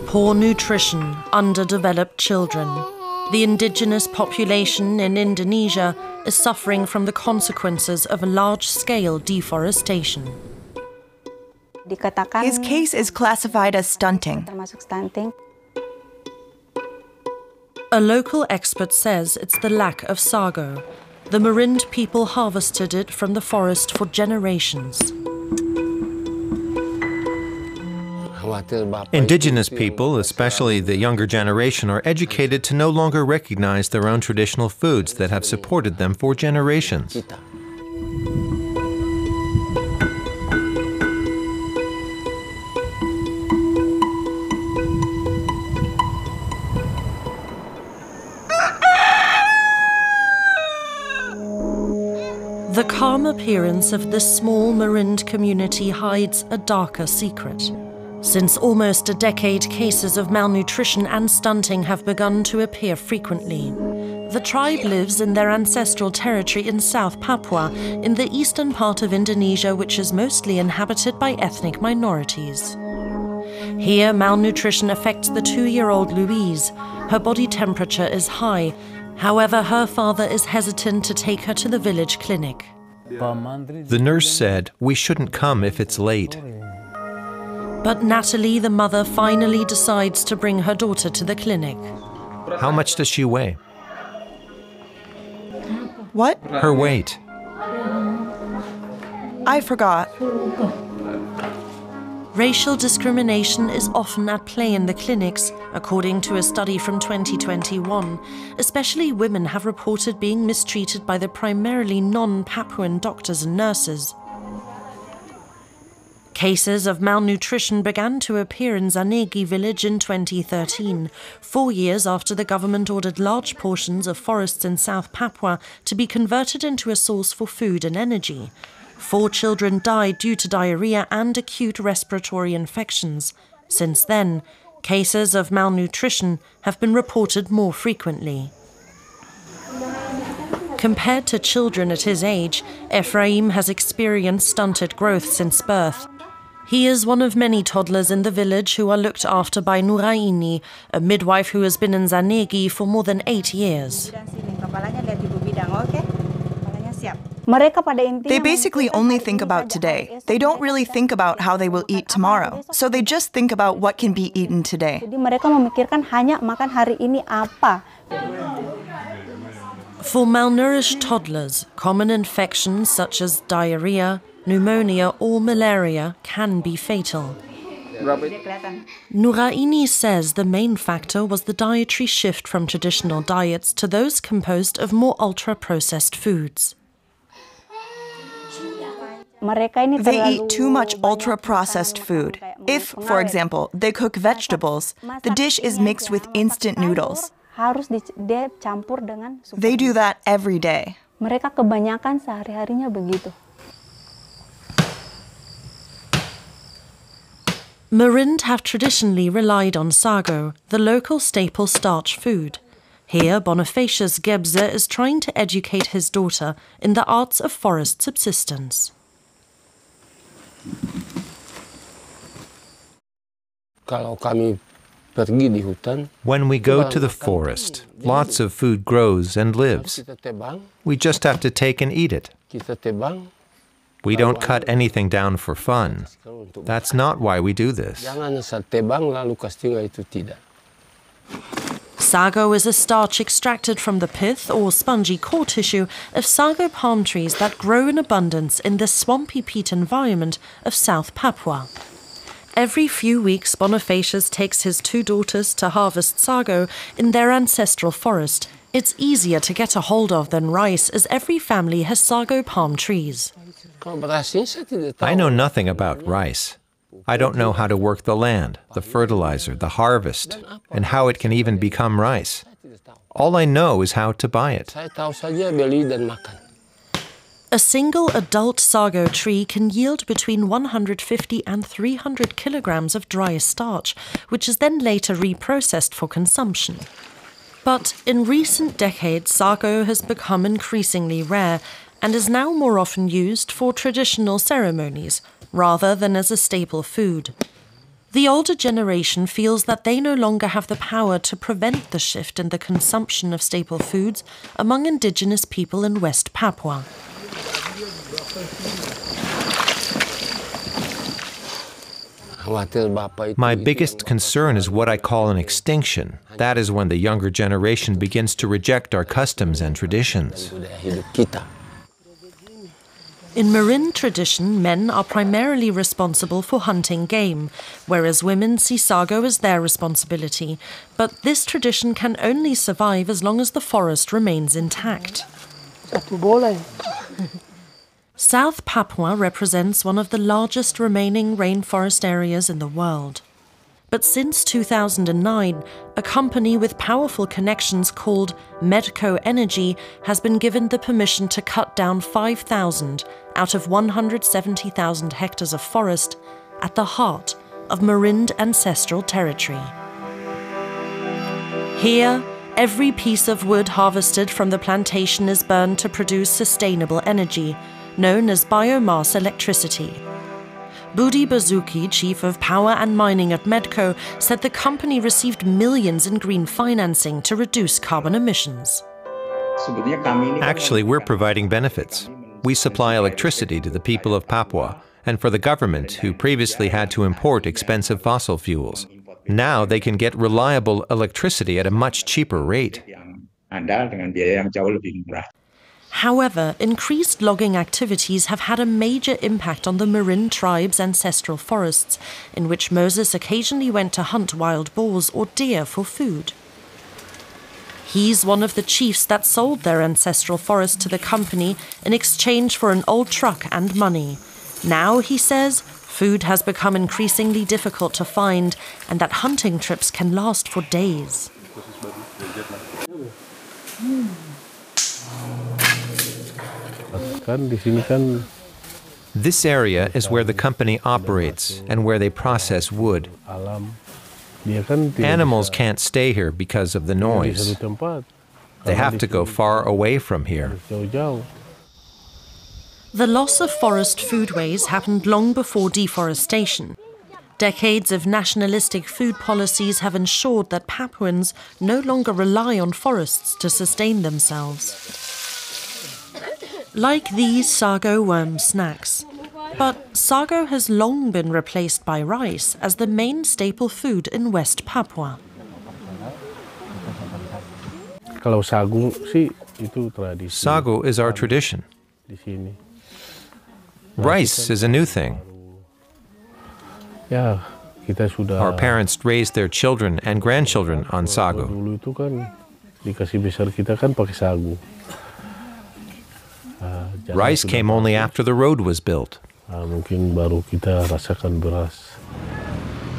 Poor nutrition, underdeveloped children. The indigenous population in Indonesia is suffering from the consequences of large-scale deforestation. His case is classified as stunting. A local expert says it's the lack of sago. The Marind people harvested it from the forest for generations. Indigenous people, especially the younger generation, are educated to no longer recognize their own traditional foods that have supported them for generations. The calm appearance of this small Marind community hides a darker secret. Since almost a decade, cases of malnutrition and stunting have begun to appear frequently. The tribe lives in their ancestral territory in South Papua, in the eastern part of Indonesia, which is mostly inhabited by ethnic minorities. Here, malnutrition affects the 2-year-old Louise. Her body temperature is high. However, her father is hesitant to take her to the village clinic. The nurse said, "We shouldn't come if it's late." But Natalie, the mother, finally decides to bring her daughter to the clinic. How much does she weigh? What? Her weight. I forgot. Racial discrimination is often at play in the clinics, according to a study from 2021. Especially women have reported being mistreated by the primarily non-Papuan doctors and nurses. Cases of malnutrition began to appear in Zanegi village in 2013, 4 years after the government ordered large portions of forests in South Papua to be converted into a source for food and energy. 4 children died due to diarrhea and acute respiratory infections. Since then, cases of malnutrition have been reported more frequently. Compared to children at his age, Ephraim has experienced stunted growth since birth. He is one of many toddlers in the village who are looked after by Nuraini, a midwife who has been in Zanegi for more than 8 years. They basically only think about today. They don't really think about how they will eat tomorrow. So they just think about what can be eaten today. For malnourished toddlers, common infections such as diarrhea, pneumonia or malaria can be fatal. Nuraini says the main factor was the dietary shift from traditional diets to those composed of more ultra-processed foods. They eat too much ultra-processed food. If, for example, they cook vegetables, the dish is mixed with instant noodles. They do that every day. Marind have traditionally relied on sago, the local staple starch food. Here, Bonifacius Gebze is trying to educate his daughter in the arts of forest subsistence. When we go to the forest, lots of food grows and lives. We just have to take and eat it. We don't cut anything down for fun. That's not why we do this. Sago is a starch extracted from the pith or spongy core tissue of sago palm trees that grow in abundance in the swampy peat environment of South Papua. Every few weeks, Bonifacius takes his 2 daughters to harvest sago in their ancestral forest. It's easier to get a hold of than rice, as every family has sago palm trees. I know nothing about rice. I don't know how to work the land, the fertilizer, the harvest, and how it can even become rice. All I know is how to buy it. A single adult sago tree can yield between 150 and 300 kilograms of dry starch, which is then later reprocessed for consumption. But in recent decades, sago has become increasingly rare and is now more often used for traditional ceremonies, rather than as a staple food. The older generation feels that they no longer have the power to prevent the shift in the consumption of staple foods among indigenous people in West Papua. My biggest concern is what I call an extinction. That is when the younger generation begins to reject our customs and traditions. In Marin tradition, men are primarily responsible for hunting game, whereas women see Sago as their responsibility. But this tradition can only survive as long as the forest remains intact. South Papua represents one of the largest remaining rainforest areas in the world. But since 2009, a company with powerful connections called Medco Energy has been given the permission to cut down 5,000 out of 170,000 hectares of forest at the heart of Marin ancestral territory. Here, every piece of wood harvested from the plantation is burned to produce sustainable energy, known as biomass electricity. Budi Bazuki, chief of power and mining at Medco, said the company received millions in green financing to reduce carbon emissions. Actually, we're providing benefits. We supply electricity to the people of Papua and for the government, who previously had to import expensive fossil fuels. Now they can get reliable electricity at a much cheaper rate. However, increased logging activities have had a major impact on the Marin tribe's ancestral forests, in which Moses occasionally went to hunt wild boars or deer for food. He's one of the chiefs that sold their ancestral forest to the company in exchange for an old truck and money. Now, he says, food has become increasingly difficult to find and that hunting trips can last for days. This area is where the company operates and where they process wood. Animals can't stay here because of the noise. They have to go far away from here. The loss of forest foodways happened long before deforestation. Decades of nationalistic food policies have ensured that Papuans no longer rely on forests to sustain themselves. Like these sago worm snacks. But sago has long been replaced by rice as the main staple food in West Papua. Sago is our tradition. Rice is a new thing. Our parents raised their children and grandchildren on sago. Rice came only after the road was built.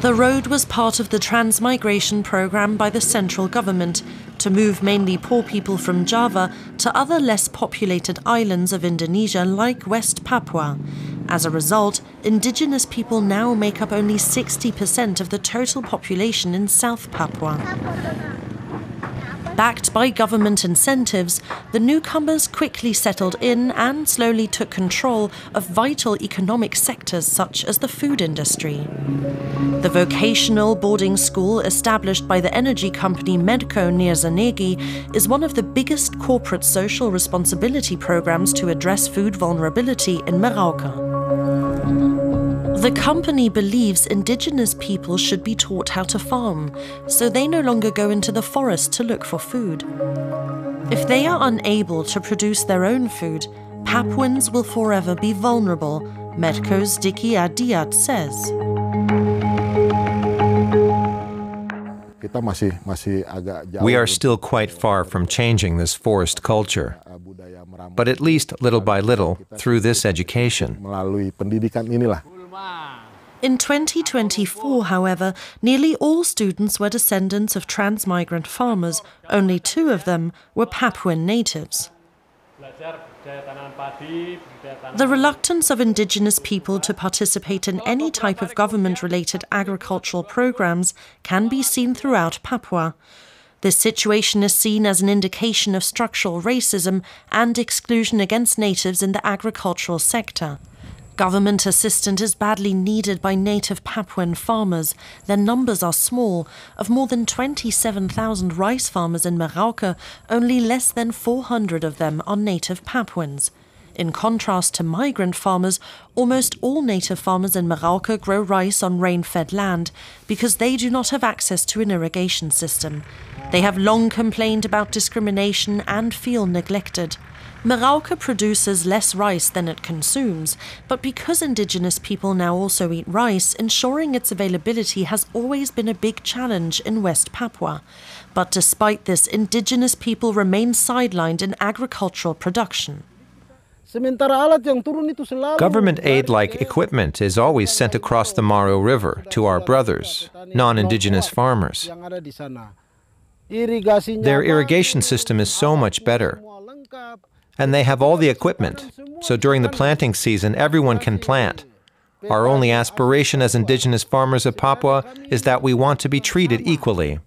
The road was part of the transmigration program by the central government to move mainly poor people from Java to other less populated islands of Indonesia like West Papua. As a result, indigenous people now make up only 60% of the total population in South Papua. Backed by government incentives, the newcomers quickly settled in and slowly took control of vital economic sectors such as the food industry. The vocational boarding school established by the energy company Medco near Zanegi is one of the biggest corporate social responsibility programs to address food vulnerability in Merauke. The company believes indigenous people should be taught how to farm, so they no longer go into the forest to look for food. If they are unable to produce their own food, Papuans will forever be vulnerable, Medco's Diki Adiat says. We are still quite far from changing this forest culture, but at least little by little, through this education. In 2024, however, nearly all students were descendants of transmigrant farmers. Only 2 of them were Papuan natives. The reluctance of indigenous people to participate in any type of government-related agricultural programs can be seen throughout Papua. This situation is seen as an indication of structural racism and exclusion against natives in the agricultural sector. Government assistance is badly needed by native Papuan farmers. Their numbers are small. Of more than 27,000 rice farmers in Merauke, only less than 400 of them are native Papuans. In contrast to migrant farmers, almost all native farmers in Merauke grow rice on rain-fed land because they do not have access to an irrigation system. They have long complained about discrimination and feel neglected. Merauke produces less rice than it consumes, but because indigenous people now also eat rice, ensuring its availability has always been a big challenge in West Papua. But despite this, indigenous people remain sidelined in agricultural production. Government aid like equipment is always sent across the Maro River to our brothers, non-indigenous farmers. Their irrigation system is so much better, and they have all the equipment, so during the planting season everyone can plant. Our only aspiration as indigenous farmers of Papua is that we want to be treated equally.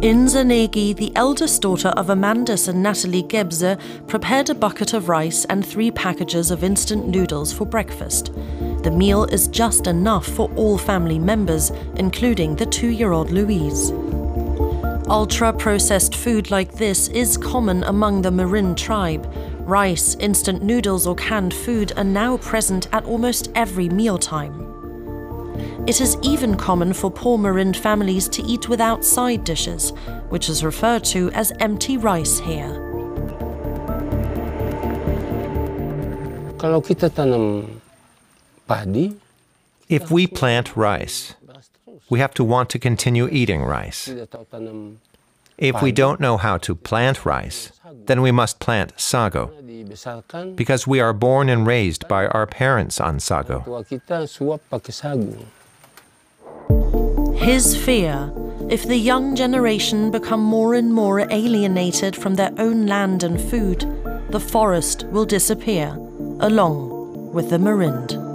Inzanegi, the eldest daughter of Amandus and Natalie Gebze, prepared a bucket of rice and 3 packages of instant noodles for breakfast. The meal is just enough for all family members, including the 2-year-old Louise. Ultra-processed food like this is common among the Marin tribe. Rice, instant noodles or canned food are now present at almost every mealtime. It is even common for poor Marin families to eat without side dishes, which is referred to as empty rice here. If we plant rice, we have to want to continue eating rice. If we don't know how to plant rice, then we must plant sago, because we are born and raised by our parents on sago. His fear: if the young generation become more and more alienated from their own land and food, the forest will disappear, along with the Marind.